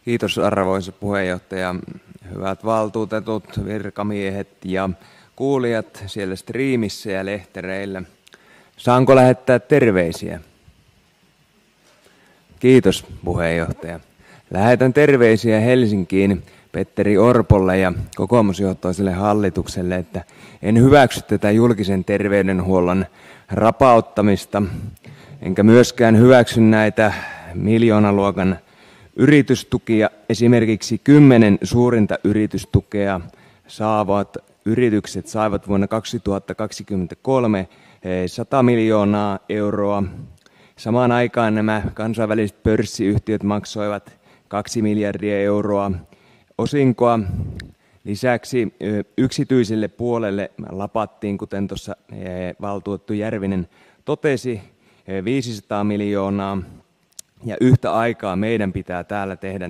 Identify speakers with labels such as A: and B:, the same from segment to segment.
A: Kiitos arvoisa puheenjohtaja. Hyvät valtuutetut, virkamiehet ja kuulijat siellä striimissä ja lehtereillä. Saanko lähettää terveisiä? Kiitos puheenjohtaja. Lähetän terveisiä Helsinkiin Petteri Orpolle ja kokoomusjohtoiselle hallitukselle, että en hyväksy tätä julkisen terveydenhuollon rapauttamista, enkä myöskään hyväksy näitä miljoonaluokan yritystukia. Esimerkiksi 10 suurinta yritystukea saavat yritykset saivat vuonna 2023 100 miljoonaa euroa. Samaan aikaan nämä kansainväliset pörssiyhtiöt maksoivat 2 miljardia euroa osinkoa. Lisäksi yksityiselle puolelle lapattiin, kuten tuossa valtuutettu Järvinen totesi, 500 miljoonaa. Ja yhtä aikaa meidän pitää täällä tehdä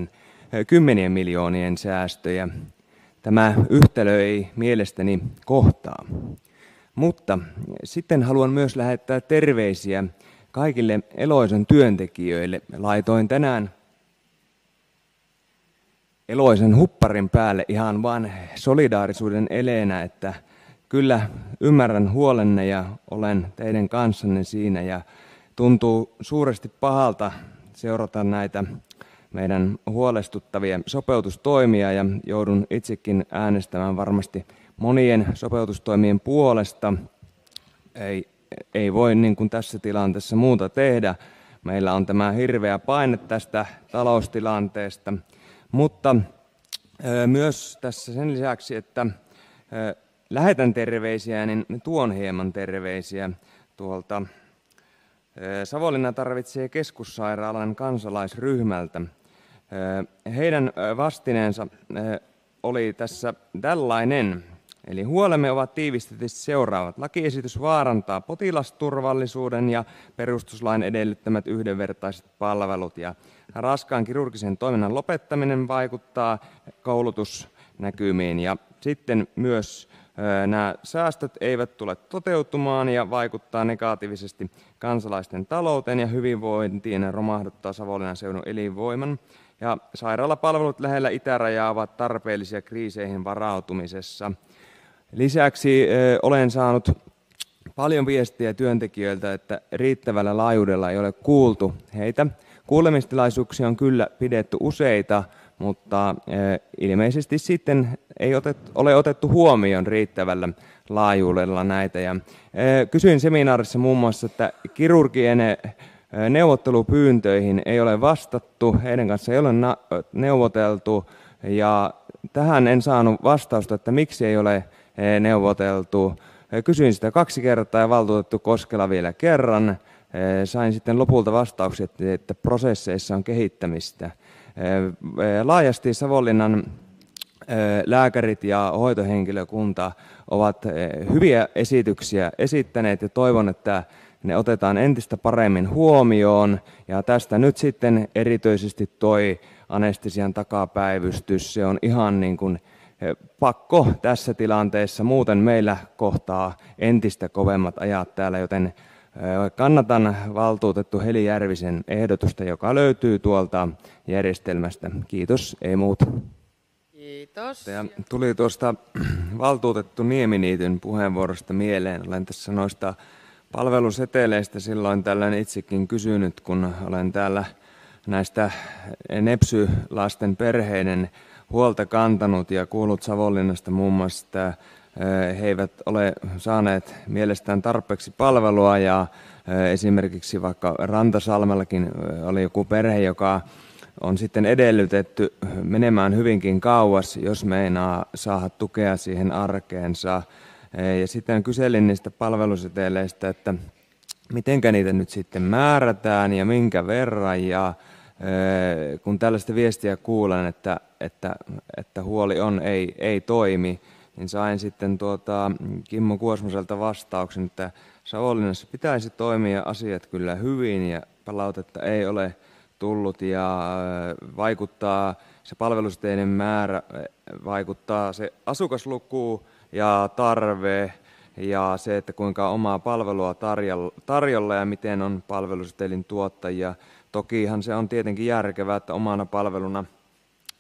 A: 10 miljoonien säästöjä. Tämä yhtälö ei mielestäni kohtaa. Mutta sitten haluan myös lähettää terveisiä kaikille Eloisan työntekijöille. Laitoin tänään Eloisan hupparin päälle ihan vain solidaarisuuden eleenä, että kyllä ymmärrän huolenne ja olen teidän kanssanne siinä ja tuntuu suuresti pahalta seurata näitä meidän huolestuttavia sopeutustoimia ja joudun itsekin äänestämään varmasti monien sopeutustoimien puolesta. Ei voi niin kuin tässä tilanteessa muuta tehdä. Meillä on tämä hirveä paine tästä taloustilanteesta, mutta myös tässä sen lisäksi, että lähetän terveisiä, niin tuon hieman terveisiä tuolta Savonlinna tarvitsee keskussairaalan kansalaisryhmältä. Heidän vastineensa oli tässä tällainen. Eli huolemme ovat tiivistetysti seuraavat. Lakiesitys vaarantaa potilasturvallisuuden ja perustuslain edellyttämät yhdenvertaiset palvelut. Ja raskaan kirurgisen toiminnan lopettaminen vaikuttaa koulutusnäkymiin. Ja sitten myös nämä säästöt eivät tule toteutumaan ja vaikuttaa negatiivisesti kansalaisten talouteen ja hyvinvointiin ja romahduttaa Savonlinnan seudun elinvoiman. Ja sairaalapalvelut lähellä itärajaa ovat tarpeellisia kriiseihin varautumisessa. Lisäksi olen saanut paljon viestiä työntekijöiltä, että riittävällä laajuudella ei ole kuultu heitä. Kuulemistilaisuuksia on kyllä pidetty useita, mutta ilmeisesti sitten ei ole otettu huomioon riittävällä laajuudella näitä. Ja kysyin seminaarissa muun muassa, että kirurgien neuvottelupyyntöihin ei ole vastattu, heidän kanssa ei ole neuvoteltu, ja tähän en saanut vastausta, että miksi ei ole neuvoteltu. Kysyin sitä 2 kertaa ja valtuutettu Koskela vielä kerran. Sain sitten lopulta vastaukset, että prosesseissa on kehittämistä. Laajasti Savonlinnan lääkärit ja hoitohenkilökunta ovat hyviä esityksiä esittäneet ja toivon, että ne otetaan entistä paremmin huomioon. Ja tästä nyt sitten erityisesti toi anestesian takapäivystys, se on ihan niin kuin pakko tässä tilanteessa, muuten meillä kohtaa entistä kovemmat ajat täällä, joten kannatan valtuutettu Heli Järvisen ehdotusta, joka löytyy tuolta järjestelmästä. Kiitos, ei muuta.
B: Kiitos.
A: Ja tuli tuosta valtuutettu Nieminiityn puheenvuorosta mieleen. Olen tässä noista palveluseteleistä silloin tällöin itsekin kysynyt, kun olen täällä näistä nepsy-lasten perheiden huolta kantanut ja kuullut Savonlinnasta muun muassa, että he eivät ole saaneet mielestään tarpeeksi palvelua ja esimerkiksi vaikka Rantasalmellakin oli joku perhe, joka on sitten edellytetty menemään hyvinkin kauas, jos meinaa saada tukea siihen arkeensa. Ja sitten kyselin niistä palveluseteleistä, että mitenkä niitä nyt sitten määrätään ja minkä verran. Ja kun tällaista viestiä kuulen, että huoli on, ei toimi, niin sain sitten Kimmo Kuosmoselta vastauksen, että Savonlinnassa pitäisi toimia asiat kyllä hyvin ja palautetta ei ole tullut ja vaikuttaa se palvelusetelien määrä, vaikuttaa se asukasluku ja tarve ja se, että kuinka omaa palvelua tarjolla ja miten on palvelusetelin tuottajia. Tokihan se on tietenkin järkevää, että omana palveluna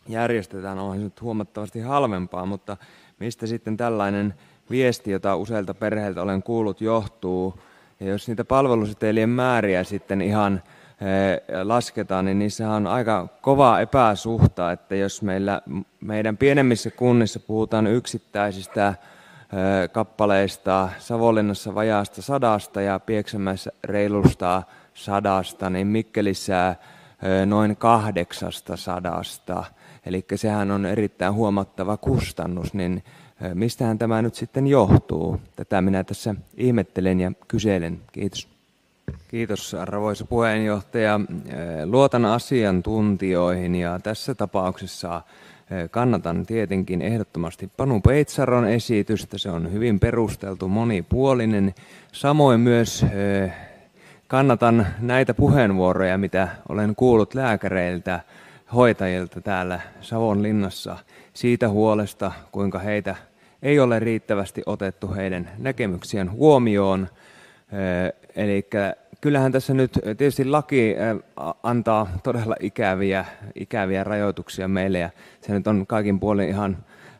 A: järjestetään, on se nyt huomattavasti halvempaa, mutta mistä sitten tällainen viesti, jota useilta perheiltä olen kuullut, johtuu? Ja jos niitä palvelusetelien määriä sitten ihan lasketaan, niin niissä on aika kova epäsuhta, että jos meidän pienemmissä kunnissa puhutaan yksittäisistä kappaleista, Savonlinnassa vajaasta 100 ja Pieksämäessä reilusta 100, niin Mikkelissä noin 800. Eli sehän on erittäin huomattava kustannus, niin mistähän tämä nyt sitten johtuu? Tätä minä tässä ihmettelen ja kyselen. Kiitos. Kiitos arvoisa puheenjohtaja. Luotan asiantuntijoihin ja tässä tapauksessa kannatan tietenkin ehdottomasti Panu Peitsaron esitystä. Se on hyvin perusteltu, monipuolinen. Samoin myös kannatan näitä puheenvuoroja, mitä olen kuullut lääkäreiltä, hoitajilta täällä Savonlinnassa siitä huolesta, kuinka heitä ei ole riittävästi otettu heidän näkemyksien huomioon. Eli kyllähän tässä nyt tietysti laki antaa todella ikäviä rajoituksia meille ja se nyt on kaikin puolin ihan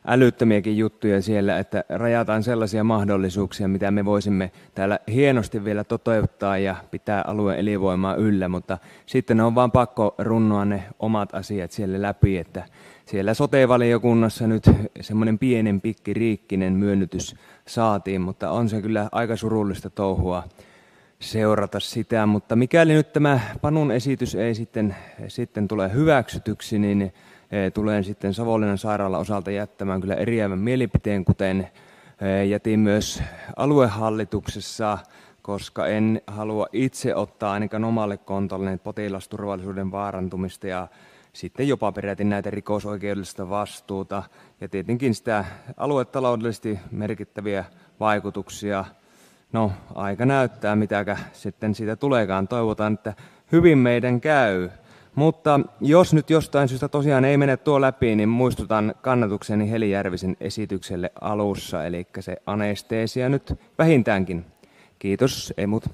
A: älyttömiäkin juttuja siellä, että rajataan sellaisia mahdollisuuksia, mitä me voisimme täällä hienosti vielä toteuttaa ja pitää alueen elinvoimaa yllä, mutta sitten on vaan pakko runnoa ne omat asiat siellä läpi, että siellä sote-valiokunnassa nyt semmoinen pienen pikkiriikkinen myönnytys saatiin, mutta on se kyllä aika surullista touhua seurata sitä, mutta mikäli nyt tämä Panun esitys ei sitten tule hyväksytyksi, niin tulen sitten Savonlinnan sairaalan osalta jättämään kyllä eriävän mielipiteen, kuten jätin myös aluehallituksessa, koska en halua itse ottaa ainakaan omalle kontolle potilasturvallisuuden vaarantumista ja sitten jopa peräti näitä rikosoikeudellista vastuuta ja tietenkin sitä aluetaloudellisesti merkittäviä vaikutuksia. No, aika näyttää, mitäkä sitten siitä tuleekaan. Toivotaan, että hyvin meidän käy. Mutta jos nyt jostain syystä tosiaan ei mene tuo läpi, niin muistutan kannatukseni Heli Järvisen esitykselle alussa, eli se anesteesia nyt vähintäänkin. Kiitos, ei muuta.